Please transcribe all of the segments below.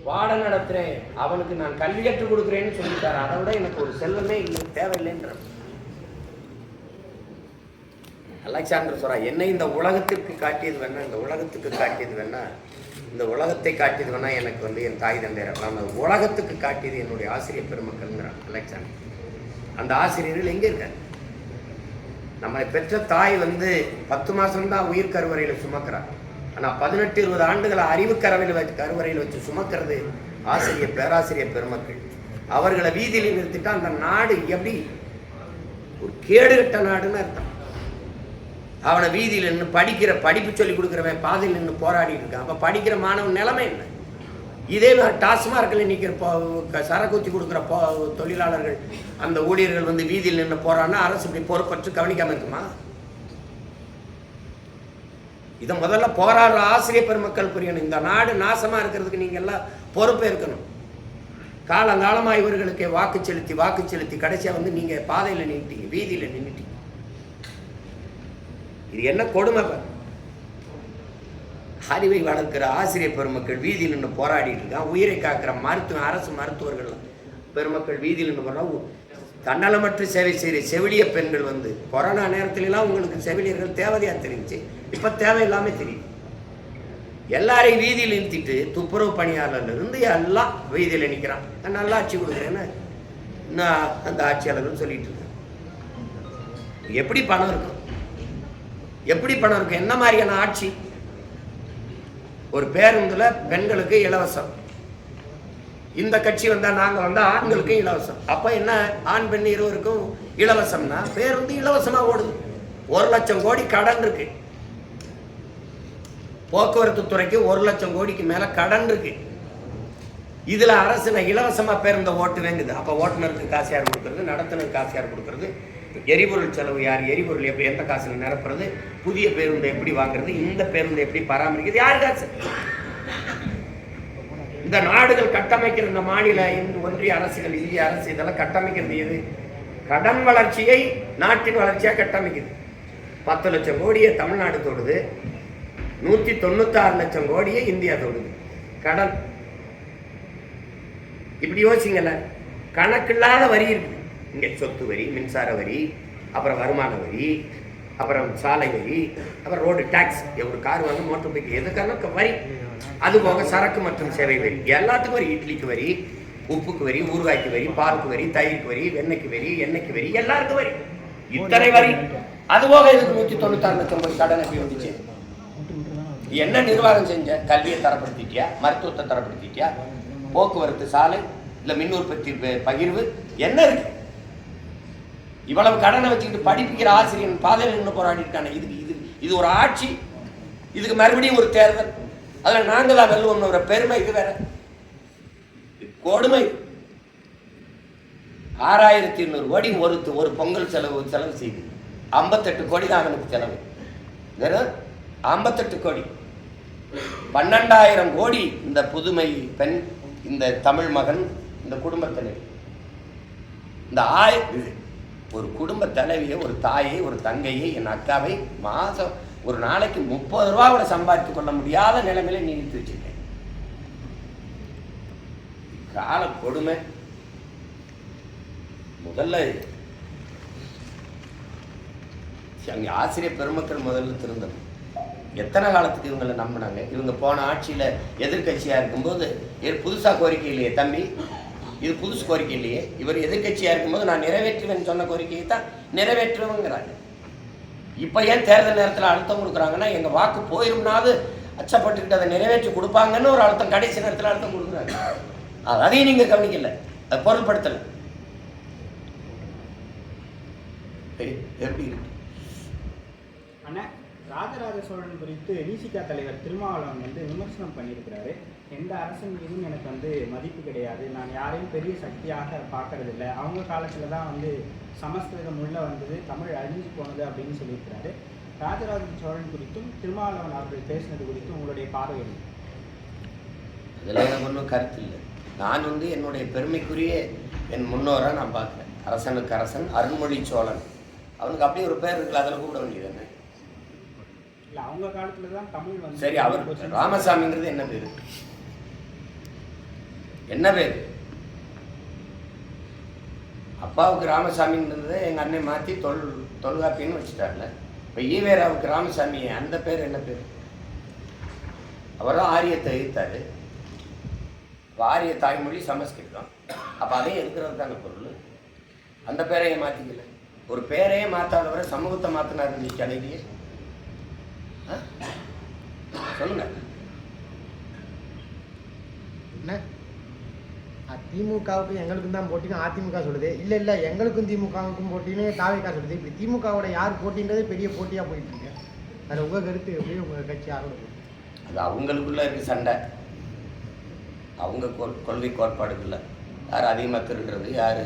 பாடம் நடத்துகிறேன், அவனுக்கு நான் கல்வி கற்றுக் கொடுக்குறேன்னு சொல்லிட்டாரு. அதை விட எனக்கு ஒரு செல்வமே இல்லை, தேவையில்லைன்ற அலெக்சாண்டர் சொல்றா, என்னை இந்த உலகத்திற்கு காட்டியது வேணா, இந்த உலகத்துக்கு காட்டியது வேணா, இந்த உலகத்தை காட்டியது வேணா எனக்கு வந்து என் தாய் தந்தையர், அந்த உலகத்துக்கு காட்டியது என்னுடைய ஆசிரியர் பெருமக்கள்ங்கிறான் அலெக்சாண்டர். அந்த ஆசிரியர்கள் எங்கே இருக்காரு? நம்மளை பெற்ற தாய் வந்து 10 மாதம்தான் உயிர் கருவறையில் சுமக்கிறார். ஆனால் 18-20 ஆண்டுகளை அறிவு கருவறையில் வச்சு சுமக்கிறது ஆசிரியர் பேராசிரியர் பெருமக்கள். அவர்களை வீதியில் நிறுத்திட்டா அந்த நாடு எப்படி ஒரு கேடுகட்ட நாடுன்னு அர்த்தம். அவனை வீதியில் நின்று படிப்பு சொல்லி கொடுக்குறவன் பாதையில் நின்று போராடிட்டு இருக்கான். அப்போ படிக்கிற மாணவன் நிலைமை என்ன? இதே டாஸ்மார்க்கில் நிற்கிற சரக்கூத்தி கொடுக்குற தொழிலாளர்கள், அந்த ஊழியர்கள் வந்து வீதியில் நின்று போறான்னா அரசு இப்படி பொறுப்பற்று கவனிக்காம இருக்குமா? இதை முதல்ல போராடுற ஆசிரியர் பெருமக்கள் புரியணும். இந்த நாடு நாசமா இருக்கிறதுக்கு நீங்க எல்லாம் பொறுப்பே இருக்கணும். காலங்காலமா இவர்களுக்கு வாக்கு செலுத்தி கடைசியா வந்து நீங்க பாதையில நின்றுட்டீங்க, வீதியில நின்றுட்டீங்க. இது என்ன கொடுமை? அறிவை வளர்க்கிற ஆசிரியர் பெருமக்கள் வீதியில் நின்று போராடிட்டு இருக்கான். உயிரை காக்கிற அரசு மருத்துவர்கள் பெருமக்கள் வீதியில் நின்று போறா. தன்னலமற்ற சேவை செய்கிற செவிலிய பெண்கள் வந்து கொரோனா நேரத்திலாம் உங்களுக்கு செவிலியர்கள் தேவையா தெரிஞ்சு, இப்ப தேவையில்லாம தெரியும். எல்லாரையும் வீதியில் நிறுத்திட்டு துப்புரவு பணியாளர்ல இருந்து எல்லாம் வீதியில் நிற்கிறான். நான் நல்லா ஆட்சி கொடுக்குறேன்னு அந்த ஆட்சியாளர்கள் சொல்லிட்டு இருக்கேன். எப்படி பணம் இருக்கும்? எப்படி பணம் இருக்கும்? என்ன மாதிரியான ஆட்சி? ஒரு பேருந்துல பெண்களுக்கு இலவசம், இந்த கட்சி வந்தா நாங்க வந்தா ஆண்களுக்கு இலவசம். அப்ப என்ன, ஆண் பெண் இருவருக்கும் இலவசம்னா பேருந்து இலவசமா ஓடுது. 1 லட்சம் கோடி கடன் இருக்கு போக்குவரத்து துறைக்கு. 1 லட்சம் கோடிக்கு மேல கடன் இருக்கு. இதுல அரசு இலவசமா பேருந்த ஓட்டு வேங்குது. அப்ப ஓட்டுநருக்கு காசு யார் கொடுக்கறது? நடத்துனருக்கு காசு யார் கொடுக்கறது? எரிபொருள் செலவு யார்? எரிபொருள் எப்படி, எந்த காசுல நிரப்புறது? புதிய பேருந்தை எப்படி வாங்குறது? இந்த பேருந்தை எப்படி பராமரிக்கிறது? யார் காசு? இந்த நாடுகள் கட்டமைக்கிற இந்த மாநில ஒன்றிய அரசுகள், இந்திய அரசு இதெல்லாம் கட்டமைக்கிறது எது? கடன் வளர்ச்சியை நாட்டின் வளர்ச்சியா கட்டமைக்குது. 10 லட்சம் கோடியை தமிழ்நாடு தொடுது, 196 லட்சம் கோடியை இந்தியா தொடுது கடன். இப்படி யோசிங்கல்ல, கணக்கில்லாத வரி இருக்கு இங்க. சொத்து வரி, மின்சார வரி, அப்புறம் வருமான வரி, அப்புறம் சாலை வரி, அப்புறம் ரோடு டாக்ஸ். ஒரு கார் வாங்க, மோட்டர் பைக் எதுக்கான வரி. அது போக சரக்கு மற்றும் சேவை வரி, எல்லாத்துக்கும் வரி. இட்லிக்கு வரி, உப்புக்கு வரி, ஊறுகாய்க்கு வரி, பாலுக்கு வரி, தயிருக்கு வரி, வெண்ணெய்க்கு வரி, எண்ணெய்க்கு வரி, எல்லாருக்கும் வரி. இத்தனை வரி. அது போக இதுக்கு 196 லட்சம் கோடி கடன் எப்படி வந்துச்சு? என்ன நிர்வாகம் செஞ்ச? கல்வியை தரப்படுத்திட்டியா? மருத்துவத்தை தரப்படுத்திட்டியா? போக்குவரத்து, சாலை, இல்ல மின் உற்பத்தி பகிர்வு என்ன இருக்கு? இவ்வளவு கடனை வச்சுக்கிட்டு படிப்பிக்கிற ஆசிரியர் பாதையில் நின்று போராடி இருக்கானே, இது ஒரு ஆட்சி? இதுக்கு மறுபடியும் ஒரு தேர்தல், அதுல நாங்க தான் வெல்லுவோம்னு ஒரு பெருமை. இது வேற கொடுமை. 6200 கோடி ஒரு பொங்கல் செலவு செய்து 58 கோடி தான் அவனுக்கு செலவு. 58 கோடி. 12,000 கோடி இந்த புதுமை பெண், இந்த தமிழ் மகன், இந்த குடும்ப தலைவி, இந்த ஒரு குடும்ப தலைவியை, ஒரு தாயை, ஒரு தங்கையை, என் அக்காவை மாதம் ஒரு நாளைக்கு 30 ரூபா கூட சம்பாதித்துக் கொள்ள முடியாத நிலைமையில நீடித்து வச்சிருக்கேன். கால கொடுமை. முதல்ல அங்கே ஆசிரியர் பெருமக்கள் முதல்ல திருந்தணும். எத்தனை காலத்துக்கு இவங்களை நம்பினாங்க? இவங்க போன ஆட்சியில எதிர்கட்சியா இருக்கும்போது புதுசா கோரிக்கை இல்லையே தம்பி, இது புதுசு கோரிக்கை இல்லையே. இவர் எதிர்கட்சியா இருக்கும்போது நான் நிறைவேற்றுவேன் சொன்ன கோரிக்கையை தான் நிறைவேற்றுவேங்கிறாங்க. இப்ப ஏன் தேர்தல் நேரத்தில் அழுத்தம் கொடுக்குறாங்கன்னா, எங்க வாக்கு போயிரும்னாவது அச்சப்பட்டுக்கிட்டு அதை நிறைவேற்றி கொடுப்பாங்கன்னு ஒரு அழுத்தம், கடைசி நேரத்தில் அழுத்தம் கொடுக்குறாங்க. அதையும் நீங்க கவனிக்கல, அதை பொருள்படுத்தல. எப்படி இருக்கு? ராஜராஜ சோழன் குறித்து விசிக தலைவர் திருமாவளவன் விமர்சனம் பண்ணியிருக்கிறாரு. எந்த அரசின் மீதும் எனக்கு மதிப்பு கிடையாது, நான் யாரையும் பெரிய சக்தியாக பார்க்கறது இல்லை, அவங்க காலத்தில் தான் சமஸ்கிருதம் உள்ள வந்தது, தமிழ் அழிஞ்சு போனது அப்படின்னு சொல்லியிருக்கிறாரு. ராஜராஜ சோழன் குறித்தும் திருமாவளவன் அவர்கள் பேசினது குறித்தும் உங்களுடைய பார்வை? அதில் எனக்கு ஒன்றும் கருத்து இல்லை. நான் என்னுடைய பெருமைக்குரிய என் முன்னோராக நான் பார்க்குறேன். அரசனுக்கு அரசன் அருண்மொழி சோழன், அவனுக்கு அப்படியே ஒரு பேர் இருக்குல்ல, அதில் கூப்பிட வேண்டியது என்ன? அவங்க காலத்துல தான் தமிழ் சரி, அவர் ராமசாமிங்கிறது என்ன பேரு? என்ன பேர்? அப்பாவுக்கு ராமசாமின்னு இருந்தது, எங்கள் அண்ணன் மாற்றி தொல்காப்பின்னு வச்சுட்டார்ல. இப்போ ஈவேராவுக்கு ராமசாமி, அந்த பேர் என்ன பேர்? அவரும் ஆரியத்தை எதிர்த்தார். இப்போ ஆரிய தாய்மொழி சமஸ்கிருதம். அப்போ அதையும் இருக்கிறது தானே பொருள். அந்த பேரையே மாற்றிக்கல. ஒரு பேரையே மாற்றாதவரை சமூகத்தை மாற்றினார் இருந்துச்சு அழகிய. சொல்லுங்க. என்ன திமுகவுக்கும் எங்களுக்கும் தான் போட்டின்னு அதிமுக சொல்லுது. இல்லை எங்களுக்கும் திமுகவுக்கும் போட்டின்னு தாவேக்கா சொல்லுது. இப்படி திமுகவோட யார் போட்டின்றதே பெரிய போட்டியாக போயிட்டு இருக்கு. அதில் உங்கள் கருத்து எப்படி? உங்கள் கட்சி யாரோட? அது அவங்களுக்குள்ள இருக்கு சண்டை. அவங்க கொள்கை கோட்பாடுக்குள்ள யார் அதிகமாக திருடுறது, யார்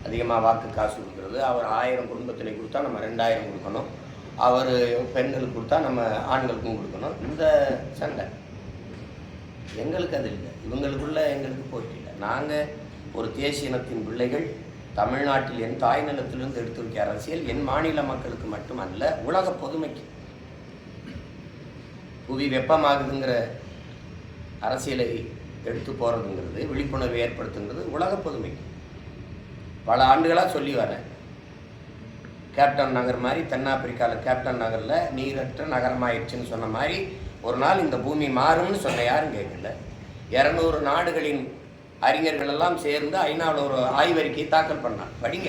அதிகமாக வாக்கு காசு கொடுக்குறது. அவர் 1000 குடும்பத்தினை கொடுத்தா நம்ம 2000 கொடுக்கணும், அவர் பெண்களுக்கு கொடுத்தா நம்ம ஆண்களுக்கும் கொடுக்கணும். இந்த சண்டை எங்களுக்கு அது இல்லை. இவங்களுக்குள்ள எங்களுக்கு போட்டி இல்லை. நாங்கள் ஒரு தேசிய இனத்தின் பிள்ளைகள். தமிழ்நாட்டில் என் தாய் நிலத்திலிருந்து எடுத்து வைக்க அரசியல் என் மாநில மக்களுக்கு மட்டுமல்ல, உலக பொதுமைக்கு. புவி வெப்பமாகுதுங்கிற அரசியலை எடுத்து போகிறதுங்கிறது, விழிப்புணர்வு ஏற்படுத்துங்கிறது உலக பொதுமைக்கு. பல ஆண்டுகளாக சொல்லி வரேன். கேப்டன் நகர் மாதிரி தென்னாப்பிரிக்காவில் கேப்டன் நகரில் நீரற்ற நகரமாயிடுச்சுன்னு சொன்ன மாதிரி ஒரு நாள் இந்த பூமி மாறும்னு சொன்ன யாரும் கேட்கல. 200 நாடுகளின் அறிஞர்கள் எல்லாம் சேர்ந்து ஐநாவில் ஒரு ஆய்வறிக்கையை தாக்கல் பண்ணாங்க. படிங்க.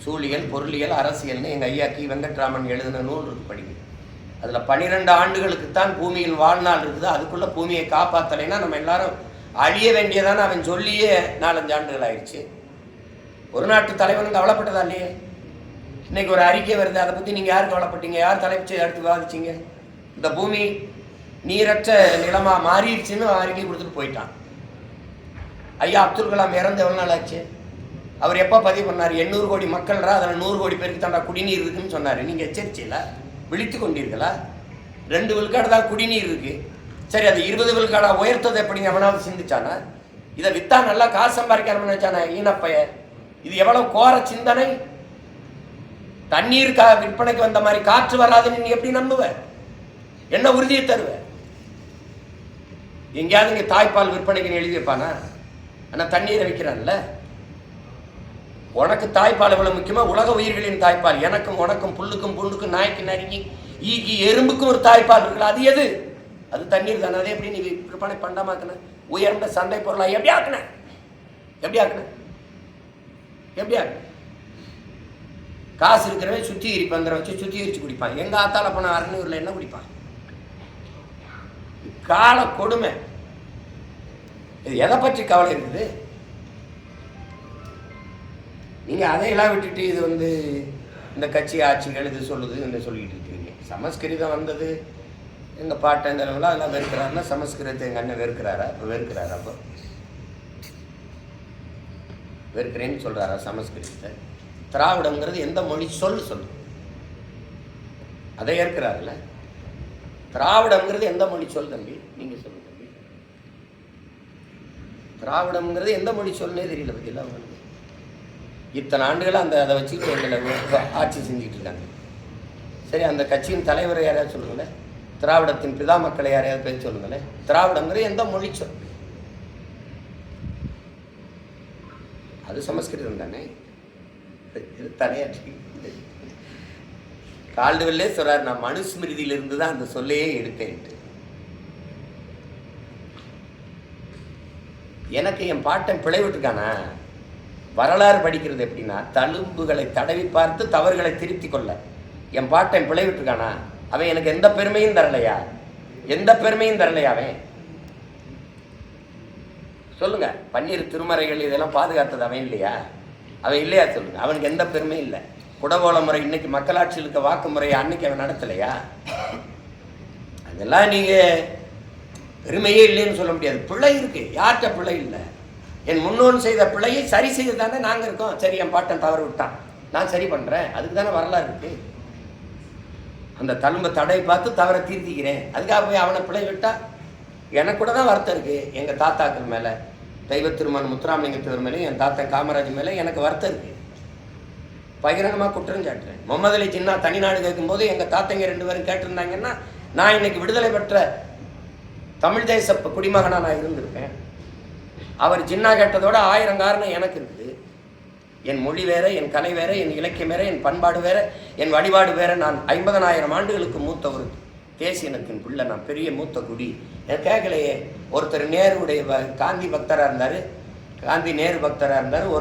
சூழியல், பொருளியல், அரசியல்னு எங்கள் ஐயா கி வெங்கட்ராமன் எழுதின நூல் இருக்கு, படிங்க. அதில் 12 ஆண்டுகளுக்குத்தான் பூமியில் வாழ்நாள் இருக்குது. அதுக்குள்ளே பூமியை காப்பாற்றலைன்னா நம்ம எல்லாரும் அழிய வேண்டியதானே அவன் சொல்லியே 4-5 ஆண்டுகள் ஆயிடுச்சு. ஒரு நாட்டு தலைவனுக்கு கவலைப்பட்டதா இல்லையே? இன்னைக்கு ஒரு அறிக்கை வருது, அதை பற்றி நீங்கள் யார் கவலைப்பட்டீங்க? யார் தலைப்பு எடுத்து விவாதிச்சிங்க? இந்த பூமி நீரற்ற நிலமாக மாறிடுச்சுன்னு அறிக்கை கொடுத்துட்டு போயிட்டான். ஐயா அப்துல் கலாம் இறந்து எவ்வளோ நாள் ஆச்சு? அவர் எப்போ பதிவு பண்ணார்? 800 கோடி மக்கள்ரா, அதில் 100 கோடி பேருக்கு தாண்டா குடிநீர் இருக்குன்னு சொன்னார். நீங்கள் எச்சரிச்சையில் விழித்து கொண்டீர்களா? 2 விழுக்காடு தான் குடிநீர் இருக்கு. சரி, அது 20 விழுக்காடா உயர்த்தது எப்படிங்க எவனாவது சிந்திச்சானா? இதை வித்தா நல்லா காசு சம்பாதிக்கணும்னு நினைச்சானா ஈனப்பைய? இது எவ்வளவு கோர சிந்தனை! தண்ணீர் விற்பனைக்கு வந்த மாதிரி காற்று வராதுன்னு நீ எப்படி நம்புவ? என்ன உறுதியை தருவ? எங்கேயாவது இங்க தாய்ப்பால் விற்பனைக்கு எழுதி வைப்பானா? ஆனா தண்ணீரை விற்கிறான்ல. உனக்கு தாய்ப்பால் எவ்வளவு முக்கியமா? உலக உயிர்களின் தாய்ப்பால். எனக்கும் உனக்கும் புல்லுக்கும் புல்லுக்கும் நாய்க்கு நரிக்கு ஈக்கி எறும்புக்கும் ஒரு தாய்ப்பால் இருக்குல்ல, அது எது? அது தண்ணீர் தானே. அதே எப்படி நீ விற்பனை பண்டமாக்குன? உயர்ந்த சந்தை பொருளா எப்படி ஆக்குன? எப்படி ஆக்குன? எப்படி ஆக்குன? காசு இருக்கிறவன் சுத்திகரிப்பு பந்தரை வச்சு சுத்திகரிச்சு குடிப்பான். எங்க ஆத்தால போன அரணியூர்ல என்ன குடிப்பான்? கால கொடுமை. இது எதை பற்றி கவலை இருக்குது? நீங்க அதையெல்லாம் விட்டுட்டு இது இந்த கட்சி ஆட்சிகள் இது சொல்லுது என்ன சொல்லிட்டு இருக்கீங்க. சமஸ்கிருதம் வந்தது எங்க பாட்டங்கள் அதெல்லாம் வெறுக்கிறாருன்னா சமஸ்கிருதத்தை எங்க அண்ணன் வெறுக்கிறாரா? இப்போ வெறுக்கிறாரா? அப்போ வெறுக்கிறேன்னு சொல்றாரா சமஸ்கிருதத்தை? திராவிடங்கிறது எந்த மொழி சொல்லு அதை ஏற்கிறாருல்ல. திராவிடம்ங்கிறது எந்த மொழி சொல் தம்பி? நீங்க சொல்லுங்க தம்பி. திராவிடம்ங்கிறது எந்த மொழி சொல்லுன்னே தெரியல பத்தியில அவங்களுக்கு. இத்தனை ஆண்டுகள் அதை வச்சுக்கிட்டு எங்களை ஆட்சி செஞ்சுக்கிட்டு இருக்காங்க. சரி, அந்த கட்சியின் தலைவரை யாரையாவது சொல்லுங்களேன். திராவிடத்தின் பிதா மக்களை யாரையாவது பேர் சொல்லுங்களேன். திராவிடங்கிறது எந்த மொழி சொல்? அது சமஸ்கிருதம் தானே. தலையாட்சி கால்டுவெல்லே சொல்றாரு, நான் மனுஸ்மிருதியிலிருந்து தான் அந்த சொல்லையே எடுத்தேன். எனக்கு என் பாட்டன் பிழை விட்டுருக்கானா? வரலாறு படிக்கிறது எப்படின்னா, தழும்புகளை தடவி பார்த்து தவறுகளை திருத்திக் கொள்ள. என் பாட்டன் பிழை விட்டுருக்கானா? அவன் எனக்கு எந்த பெருமையும் தரலையா? எந்த பெருமையும் தரலையா அவன்? சொல்லுங்க. பன்னீர் திருமறைகள் இதெல்லாம் பாதுகாத்தது அவன் இல்லையா? அவன் இல்லையா? சொல்லுங்க. அவனுக்கு எந்த பெருமையும் இல்லை. குடகோல முறை இன்னைக்கு மக்களாட்சியில் இருக்க வாக்கு முறையை அன்னைக்கு அவன் நடத்தலையா? அதெல்லாம் நீங்க பெருமையே இல்லைன்னு சொல்ல முடியாது. பிழை இருக்கு. யார்கிட்ட பிழை இல்லை? என் முன்னோன் செய்த பிழையை சரி செய்து தானே நாங்க இருக்கோம். சரி, என் பாட்டன் தவறு விட்டான், நான் சரி பண்றேன். அதுக்கு தானே வரலாறு இருக்கு. அந்த தழும்பை தடை பார்த்து தவறை தீர்த்திக்கிறேன். அதுக்காக போய் அவனை பிழை விட்டா எனக்கு கூட தான் வருத்தம் இருக்கு. எங்க தாத்தாக்கள் மேல, தெய்வ திருமணம் முத்துராமலிங்கத்தவர் மேலே, என் தாத்தன் காமராஜ் மேலே எனக்கு வருத்தம் இருக்கு. பகிரங்கமாக குற்றம் சாட்டுறேன். முகமது அலி ஜின்னா தனிநாடு கேட்கும்போது எங்கள் தாத்தங்க 2 பேரும் கேட்டிருந்தாங்கன்னா நான் இன்னைக்கு விடுதலை பெற்ற தமிழ் தேச குடிமகனாக நான் இருந்திருப்பேன். அவர் ஜின்னா கேட்டதோட 1000 காரணம் எனக்கு இருக்குது. என் மொழி வேற, என் கலை வேற, என் இலக்கியம் வேற, என் பண்பாடு வேற, என் வழிபாடு வேற. நான் 50,000 ஆண்டுகளுக்கு மூத்த ஒரு தேசியனத்தின் பிள்ளை, நான் பெரிய மூத்த குடி. எனக்கு கேட்கலையே. ஒருத்தர் நேருடைய காந்தி பக்தராக இருந்தார், காந்தி நேரு பக்தராக இருந்தார். ஒரு